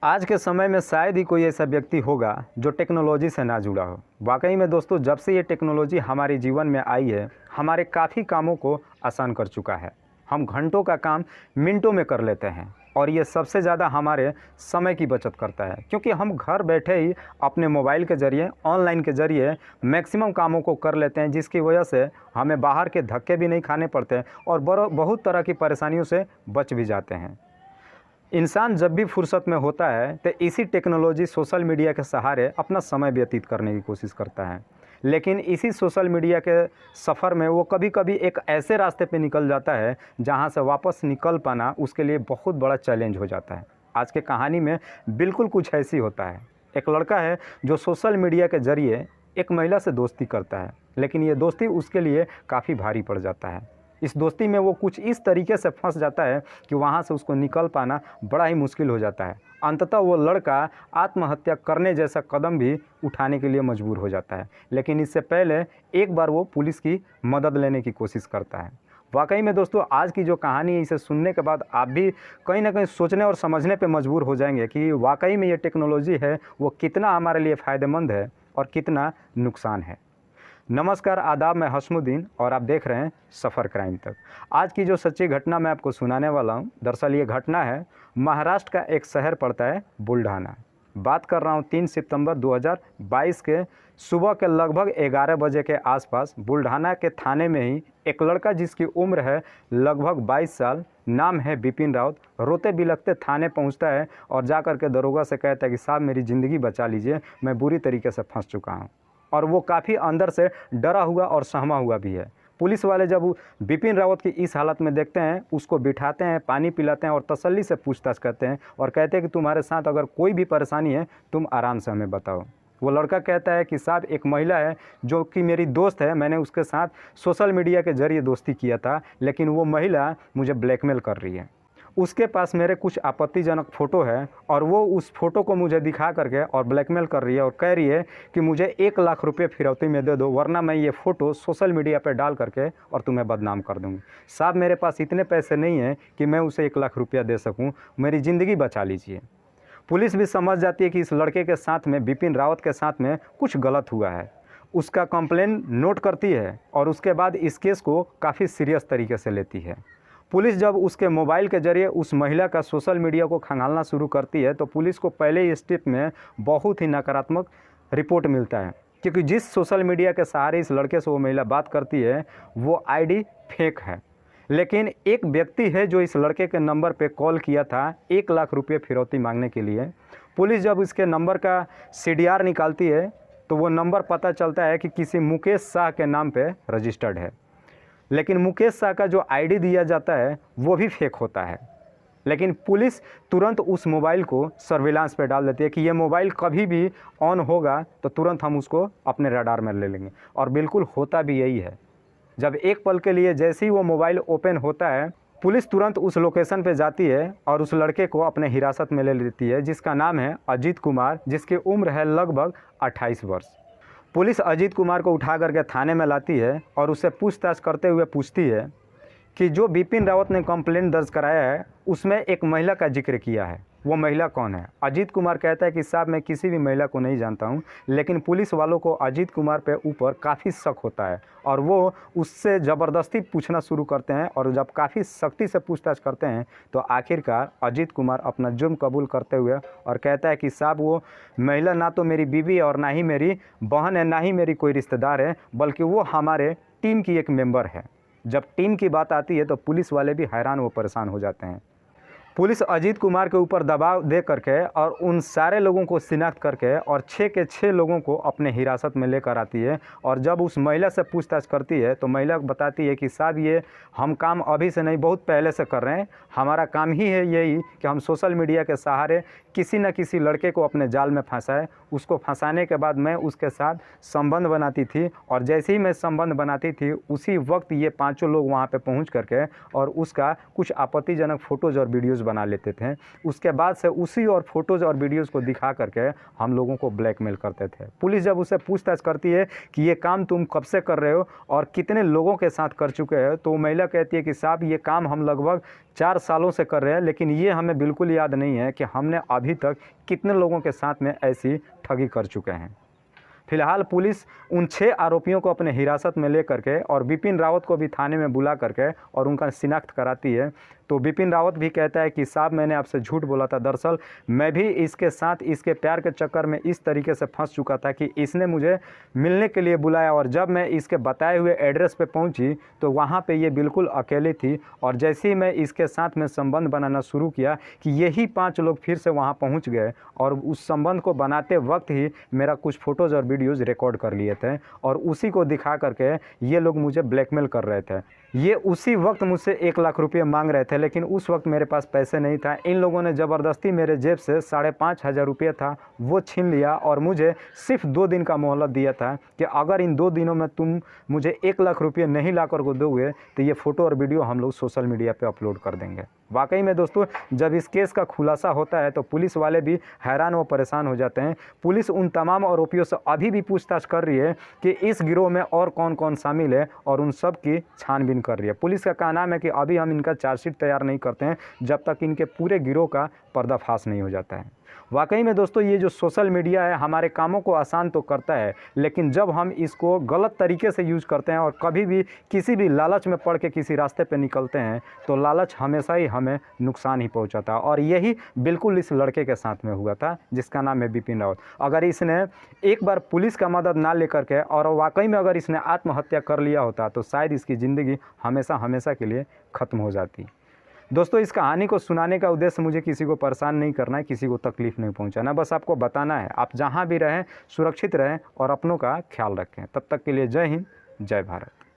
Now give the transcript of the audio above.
आज के समय में शायद ही कोई ऐसा व्यक्ति होगा जो टेक्नोलॉजी से ना जुड़ा हो। वाकई में दोस्तों, जब से ये टेक्नोलॉजी हमारे जीवन में आई है, हमारे काफ़ी कामों को आसान कर चुका है। हम घंटों का काम मिनटों में कर लेते हैं और ये सबसे ज़्यादा हमारे समय की बचत करता है, क्योंकि हम घर बैठे ही अपने मोबाइल के ज़रिए, ऑनलाइन के ज़रिए मैक्सिमम कामों को कर लेते हैं, जिसकी वजह से हमें बाहर के धक्के भी नहीं खाने पड़ते और बहुत तरह की परेशानियों से बच भी जाते हैं। इंसान जब भी फुर्सत में होता है तो इसी टेक्नोलॉजी सोशल मीडिया के सहारे अपना समय व्यतीत करने की कोशिश करता है। लेकिन इसी सोशल मीडिया के सफ़र में वो कभी कभी एक ऐसे रास्ते पे निकल जाता है जहां से वापस निकल पाना उसके लिए बहुत बड़ा चैलेंज हो जाता है। आज के कहानी में बिल्कुल कुछ ऐसी होता है। एक लड़का है जो सोशल मीडिया के ज़रिए एक महिला से दोस्ती करता है, लेकिन ये दोस्ती उसके लिए काफ़ी भारी पड़ जाता है। इस दोस्ती में वो कुछ इस तरीके से फंस जाता है कि वहाँ से उसको निकल पाना बड़ा ही मुश्किल हो जाता है। अंततः वो लड़का आत्महत्या करने जैसा कदम भी उठाने के लिए मजबूर हो जाता है, लेकिन इससे पहले एक बार वो पुलिस की मदद लेने की कोशिश करता है। वाकई में दोस्तों, आज की जो कहानी है, इसे सुनने के बाद आप भी कहीं ना कहीं सोचने और समझने पे मजबूर हो जाएंगे कि वाकई में ये टेक्नोलॉजी है वो कितना हमारे लिए फ़ायदेमंद है और कितना नुकसान है। नमस्कार, आदाब, मैं हसमुद्दीन और आप देख रहे हैं सफ़र क्राइम तक। आज की जो सच्ची घटना मैं आपको सुनाने वाला हूं, दरअसल ये घटना है महाराष्ट्र का एक शहर पड़ता है बुल्ढाना। बात कर रहा हूं 3 सितंबर 2022 के सुबह के लगभग 11 बजे के आसपास बुल्ढाना के थाने में ही एक लड़का जिसकी उम्र है लगभग 22 साल, नाम है विपिन राउत, रोते बिलखते थाने पहुंचता है और जाकर के दरोगा से कहता है कि साहब मेरी ज़िंदगी बचा लीजिए, मैं बुरी तरीके से फंस चुका हूँ। और वो काफ़ी अंदर से डरा हुआ और सहमा हुआ भी है। पुलिस वाले जब विपिन रावत की इस हालत में देखते हैं, उसको बिठाते हैं, पानी पिलाते हैं और तसल्ली से पूछताछ करते हैं और कहते हैं कि तुम्हारे साथ अगर कोई भी परेशानी है तुम आराम से हमें बताओ। वो लड़का कहता है कि साहब एक महिला है जो कि मेरी दोस्त है, मैंने उसके साथ सोशल मीडिया के ज़रिए दोस्ती किया था, लेकिन वो महिला मुझे ब्लैकमेल कर रही है। उसके पास मेरे कुछ आपत्तिजनक फ़ोटो है और वो उस फ़ोटो को मुझे दिखा करके और ब्लैकमेल कर रही है और कह रही है कि मुझे 1 लाख रुपये फिरौती में दे दो, वरना मैं ये फ़ोटो सोशल मीडिया पे डाल करके और तुम्हें बदनाम कर दूँगी। साहब मेरे पास इतने पैसे नहीं हैं कि मैं उसे 1 लाख रुपया दे सकूँ, मेरी ज़िंदगी बचा लीजिए। पुलिस भी समझ जाती है कि इस लड़के के साथ में, विपिन रावत के साथ में कुछ गलत हुआ है। उसका कंप्लेन नोट करती है और उसके बाद इस केस को काफ़ी सीरियस तरीके से लेती है। पुलिस जब उसके मोबाइल के ज़रिए उस महिला का सोशल मीडिया को खंगालना शुरू करती है तो पुलिस को पहले ही स्टेप में बहुत ही नकारात्मक रिपोर्ट मिलता है, क्योंकि जिस सोशल मीडिया के सहारे इस लड़के से वो महिला बात करती है वो आईडी फेक है। लेकिन एक व्यक्ति है जो इस लड़के के नंबर पे कॉल किया था 1 लाख रुपये फिरौती मांगने के लिए। पुलिस जब इसके नंबर का CDR निकालती है तो वो नंबर पता चलता है कि किसी मुकेश शाह के नाम पे रजिस्टर्ड है, लेकिन मुकेश शाह का जो आईडी दिया जाता है वो भी फेक होता है। लेकिन पुलिस तुरंत उस मोबाइल को सर्विलांस पे डाल देती है कि ये मोबाइल कभी भी ऑन होगा तो तुरंत हम उसको अपने रडार में ले लेंगे, और बिल्कुल होता भी यही है। जब एक पल के लिए जैसे ही वो मोबाइल ओपन होता है, पुलिस तुरंत उस लोकेशन पे जाती है और उस लड़के को अपने हिरासत में ले लेती है, जिसका नाम है अजीत कुमार, जिसकी उम्र है लगभग 28 वर्ष। पुलिस अजीत कुमार को उठा करके थाने में लाती है और उससे पूछताछ करते हुए पूछती है कि जो विपिन रावत ने कंप्लेंट दर्ज कराया है उसमें एक महिला का जिक्र किया है, वो महिला कौन है? अजीत कुमार कहता है कि साहब मैं किसी भी महिला को नहीं जानता हूं, लेकिन पुलिस वालों को अजीत कुमार पे ऊपर काफ़ी शक होता है और वो उससे ज़बरदस्ती पूछना शुरू करते हैं। और जब काफ़ी सख्ती से पूछताछ करते हैं तो आखिरकार अजीत कुमार अपना जुर्म कबूल करते हुए और कहता है कि साहब वो महिला ना तो मेरी बीवी और ना ही मेरी बहन है, ना ही मेरी कोई रिश्तेदार है, बल्कि वो हमारे टीम की एक मेंबर है। जब टीम की बात आती है तो पुलिस वाले भी हैरान व परेशान हो जाते हैं। पुलिस अजीत कुमार के ऊपर दबाव दे करके और उन सारे लोगों को शिनाख्त करके और 6 के 6 लोगों को अपने हिरासत में लेकर आती है। और जब उस महिला से पूछताछ करती है तो महिला बताती है कि साहब ये हम काम अभी से नहीं, बहुत पहले से कर रहे हैं। हमारा काम ही है यही कि हम सोशल मीडिया के सहारे किसी न किसी लड़के को अपने जाल में फंसाए। उसको फंसाने के बाद मैं उसके साथ संबंध बनाती थी और जैसे ही मैं संबंध बनाती थी उसी वक्त ये 5 लोग वहाँ पे पहुँच करके और उसका कुछ आपत्तिजनक फ़ोटोज़ और वीडियोज़ वीडियोज़ बना लेते थे। उसके बाद से उसी और फ़ोटोज़ और वीडियोज़ को दिखा करके हम लोगों को ब्लैकमेल करते थे। पुलिस जब उससे पूछताछ करती है कि ये काम तुम कब से कर रहे हो और कितने लोगों के साथ कर चुके हो, तो महिला कहती है कि साहब ये काम हम लगभग 4 सालों से कर रहे हैं, लेकिन ये हमें बिल्कुल याद नहीं है कि हमने अभी तक कितने लोगों के साथ में ऐसी ठगी कर चुके हैं। फिलहाल पुलिस उन 6 आरोपियों को अपने हिरासत में ले करके और बिपिन रावत को भी थाने में बुला करके और उनका शिनाख्त कराती है। तो बिपिन रावत भी कहता है कि साहब मैंने आपसे झूठ बोला था, दरअसल मैं भी इसके साथ इसके प्यार के चक्कर में इस तरीके से फंस चुका था कि इसने मुझे मिलने के लिए बुलाया और जब मैं इसके बताए हुए एड्रेस पे पहुंची तो वहां पे ये बिल्कुल अकेली थी और जैसे ही मैं इसके साथ में संबंध बनाना शुरू किया कि यही 5 लोग फिर से वहां पहुंच गए और उस संबंध को बनाते वक्त ही मेरा कुछ फ़ोटोज़ और वीडियोज़ रिकॉर्ड कर लिए थे और उसी को दिखा करके ये लोग मुझे ब्लैकमेल कर रहे थे। ये उसी वक्त मुझसे 1 लाख रुपये मांग रहे थे, लेकिन उस वक्त मेरे पास पैसे नहीं था। इन लोगों ने ज़बरदस्ती मेरे जेब से 5,500 रुपये था वो छीन लिया और मुझे सिर्फ 2 दिन का मोहलत दिया था कि अगर इन 2 दिनों में तुम मुझे 1 लाख रुपये नहीं ला कर को दोगे तो ये फ़ोटो और वीडियो हम लोग सोशल मीडिया पे अपलोड कर देंगे। वाकई में दोस्तों जब इस केस का खुलासा होता है तो पुलिस वाले भी हैरान व परेशान हो जाते हैं। पुलिस उन तमाम आरोपियों से अभी भी पूछताछ कर रही है कि इस गिरोह में और कौन कौन शामिल है और उन सब की छानबीन कर रही है। पुलिस का कहना है कि अभी हम इनका चार्जशीट तैयार नहीं करते हैं जब तक इनके पूरे गिरोह का पर्दाफाश नहीं हो जाता है। वाकई में दोस्तों ये जो सोशल मीडिया है हमारे कामों को आसान तो करता है, लेकिन जब हम इसको गलत तरीके से यूज़ करते हैं और कभी भी किसी भी लालच में पड़ के किसी रास्ते पे निकलते हैं तो लालच हमेशा ही हमें नुकसान ही पहुंचाता है। और यही बिल्कुल इस लड़के के साथ में हुआ था जिसका नाम है बिपिन रावत। अगर इसने एक बार पुलिस का मदद ना लेकर के और वाकई में अगर इसने आत्महत्या कर लिया होता तो शायद इसकी ज़िंदगी हमेशा हमेशा के लिए ख़त्म हो जाती। दोस्तों इस कहानी को सुनाने का उद्देश्य मुझे किसी को परेशान नहीं करना है, किसी को तकलीफ़ नहीं पहुंचाना, बस आपको बताना है आप जहां भी रहें सुरक्षित रहें और अपनों का ख्याल रखें। तब तक के लिए जय हिंद, जय भारत।